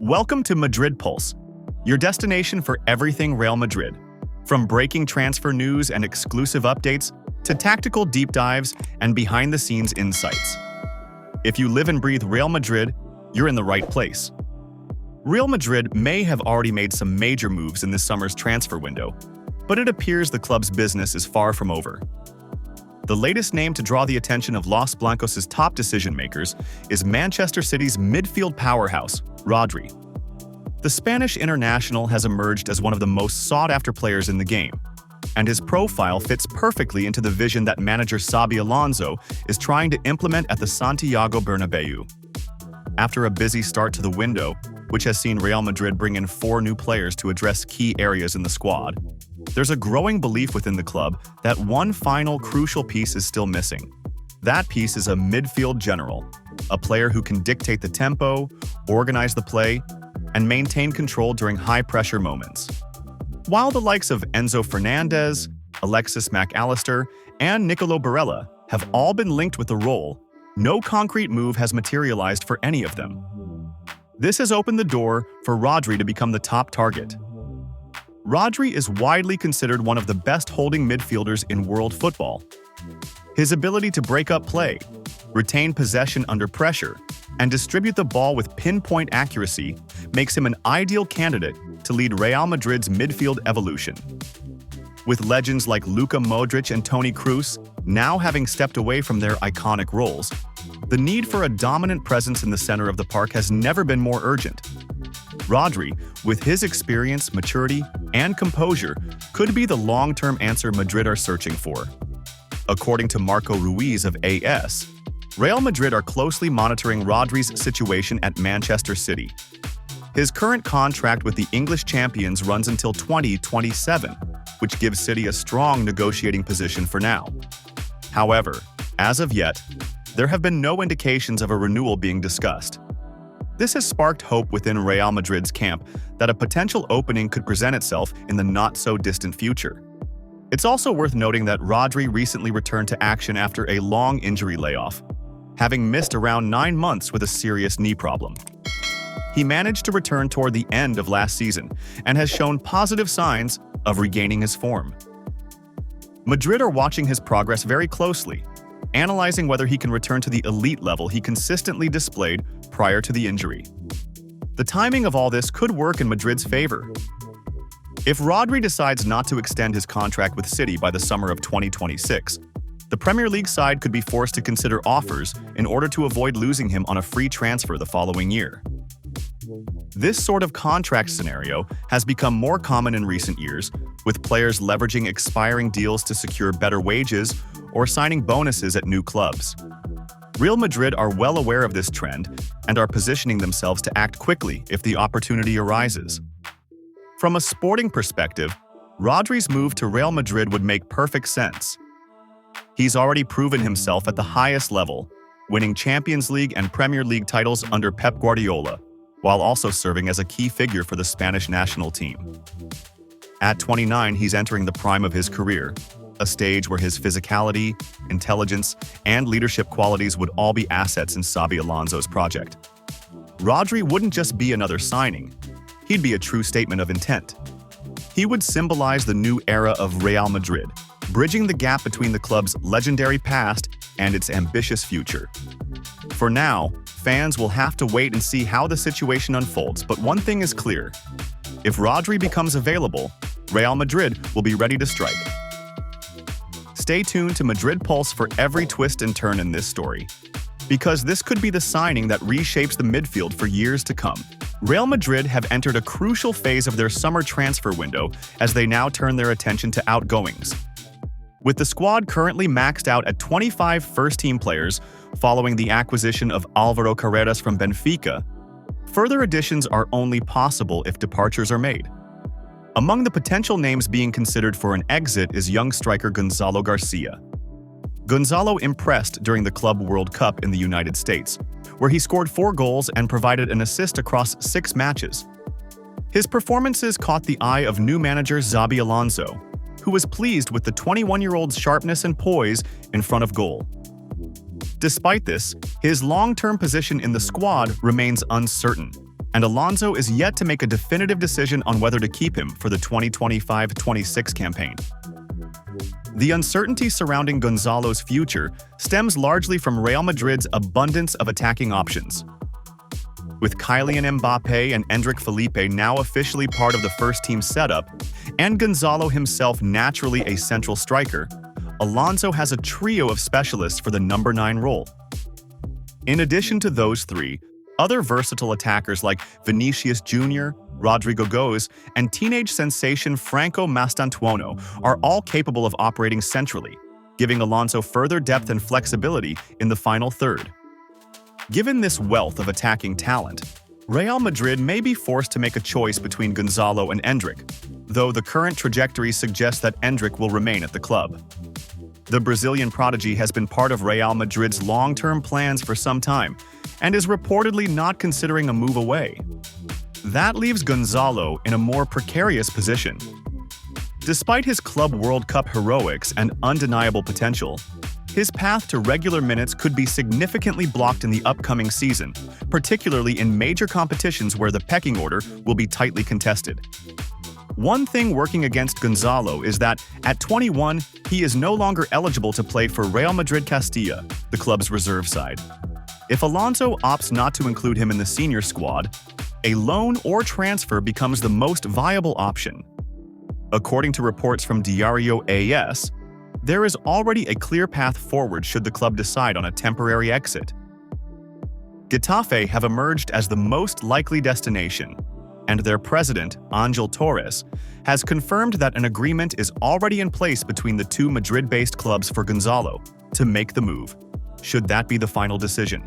Welcome to Madrid Pulse, your destination for everything Real Madrid. From breaking transfer news and exclusive updates to tactical deep dives and behind-the-scenes insights. If you live and breathe Real Madrid, you're in the right place. Real Madrid may have already made some major moves in this summer's transfer window, but it appears the club's business is far from over. The latest name to draw the attention of Los Blancos' top decision-makers is Manchester City's midfield powerhouse, Rodrigo. The Spanish international has emerged as one of the most sought-after players in the game, and his profile fits perfectly into the vision that manager Xabi Alonso is trying to implement at the Santiago Bernabeu. After a busy start to the window, which has seen Real Madrid bring in 4 new players to address key areas in the squad, there's a growing belief within the club that one final crucial piece is still missing. That piece is a midfield general, a player who can dictate the tempo, organize the play, and maintain control during high-pressure moments. While the likes of Enzo Fernandez, Alexis Mac Allister, and Nicolo Barella have all been linked with the role, no concrete move has materialized for any of them. This has opened the door for Rodri to become the top target. Rodri is widely considered one of the best holding midfielders in world football. His ability to break up play, retain possession under pressure, and distribute the ball with pinpoint accuracy makes him an ideal candidate to lead Real Madrid's midfield evolution. With legends like Luka Modric and Toni Kroos now having stepped away from their iconic roles, the need for a dominant presence in the center of the park has never been more urgent. Rodri, with his experience, maturity, and composure, could be the long-term answer Madrid are searching for. According to Marco Ruiz of AS, Real Madrid are closely monitoring Rodri's situation at Manchester City. His current contract with the English champions runs until 2027, which gives City a strong negotiating position for now. However, as of yet, there have been no indications of a renewal being discussed. This has sparked hope within Real Madrid's camp that a potential opening could present itself in the not-so-distant future. It's also worth noting that Rodri recently returned to action after a long injury layoff, having missed around 9 months with a serious knee problem. He managed to return toward the end of last season and has shown positive signs of regaining his form. Madrid are watching his progress very closely, analyzing whether he can return to the elite level he consistently displayed prior to the injury. The timing of all this could work in Madrid's favor. If Rodri decides not to extend his contract with City by the summer of 2026, the Premier League side could be forced to consider offers in order to avoid losing him on a free transfer the following year. This sort of contract scenario has become more common in recent years, with players leveraging expiring deals to secure better wages or signing bonuses at new clubs. Real Madrid are well aware of this trend and are positioning themselves to act quickly if the opportunity arises. From a sporting perspective, Rodri's move to Real Madrid would make perfect sense. He's already proven himself at the highest level, winning Champions League and Premier League titles under Pep Guardiola, while also serving as a key figure for the Spanish national team. At 29, he's entering the prime of his career, a stage where his physicality, intelligence, and leadership qualities would all be assets in Xabi Alonso's project. Rodri wouldn't just be another signing, he'd be a true statement of intent. He would symbolize the new era of Real Madrid, bridging the gap between the club's legendary past and its ambitious future. For now, fans will have to wait and see how the situation unfolds, but one thing is clear. If Rodri becomes available, Real Madrid will be ready to strike. Stay tuned to Madrid Pulse for every twist and turn in this story, because this could be the signing that reshapes the midfield for years to come. Real Madrid have entered a crucial phase of their summer transfer window as they now turn their attention to outgoings. With the squad currently maxed out at 25 first-team players following the acquisition of Álvaro Carreras from Benfica, further additions are only possible if departures are made. Among the potential names being considered for an exit is young striker Gonzalo Garcia. Gonzalo impressed during the Club World Cup in the United States, where he scored 4 goals and provided an assist across 6 matches. His performances caught the eye of new manager Xabi Alonso, who was pleased with the 21-year-old's sharpness and poise in front of goal. Despite this, his long-term position in the squad remains uncertain, and Alonso is yet to make a definitive decision on whether to keep him for the 2025-26 campaign. The uncertainty surrounding Gonzalo's future stems largely from Real Madrid's abundance of attacking options. With Kylian Mbappé and Endrick Felipe now officially part of the first-team setup, and Gonzalo himself naturally a central striker, Alonso has a trio of specialists for the number 9 role. In addition to those three, other versatile attackers like Vinicius Jr., Rodrigo Goes, and teenage sensation Franco Mastantuono are all capable of operating centrally, giving Alonso further depth and flexibility in the final third. Given this wealth of attacking talent, Real Madrid may be forced to make a choice between Gonzalo and Endrick, though the current trajectory suggests that Endrick will remain at the club. The Brazilian prodigy has been part of Real Madrid's long-term plans for some time and is reportedly not considering a move away. That leaves Gonzalo in a more precarious position. Despite his Club World Cup heroics and undeniable potential, his path to regular minutes could be significantly blocked in the upcoming season, particularly in major competitions where the pecking order will be tightly contested. One thing working against Gonzalo is that, at 21, he is no longer eligible to play for Real Madrid Castilla, the club's reserve side. If Alonso opts not to include him in the senior squad, a loan or transfer becomes the most viable option. According to reports from Diario AS, there is already a clear path forward should the club decide on a temporary exit. Getafe have emerged as the most likely destination, and their president, Angel Torres, has confirmed that an agreement is already in place between the two Madrid-based clubs for Gonzalo to make the move, should that be the final decision.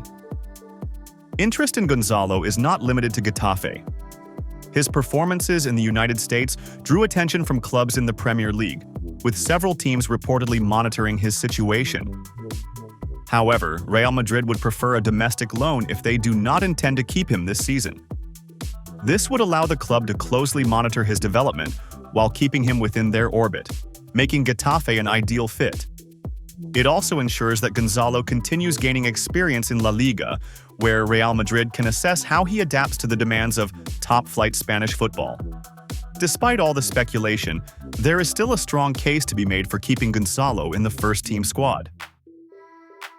Interest in Gonzalo is not limited to Getafe. His performances in the United States drew attention from clubs in the Premier League, with several teams reportedly monitoring his situation. However, Real Madrid would prefer a domestic loan if they do not intend to keep him this season. This would allow the club to closely monitor his development while keeping him within their orbit, making Getafe an ideal fit. It also ensures that Gonzalo continues gaining experience in La Liga, where Real Madrid can assess how he adapts to the demands of top-flight Spanish football. Despite all the speculation, there is still a strong case to be made for keeping Gonzalo in the first-team squad.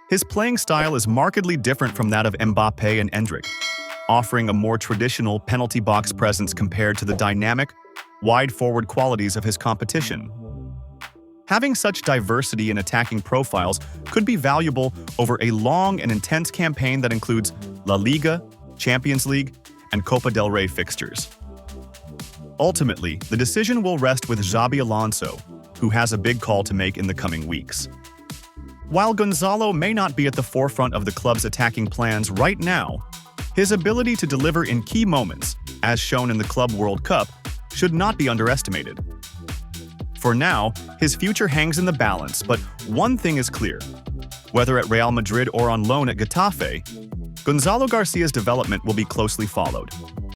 His playing style is markedly different from that of Mbappé and Endrick, offering a more traditional penalty box presence compared to the dynamic, wide-forward qualities of his competition. Having such diversity in attacking profiles could be valuable over a long and intense campaign that includes La Liga, Champions League, and Copa del Rey fixtures. Ultimately, the decision will rest with Xabi Alonso, who has a big call to make in the coming weeks. While Gonzalo may not be at the forefront of the club's attacking plans right now, his ability to deliver in key moments, as shown in the Club World Cup, should not be underestimated. For now, his future hangs in the balance, but one thing is clear. Whether at Real Madrid or on loan at Getafe, Gonzalo Garcia's development will be closely followed.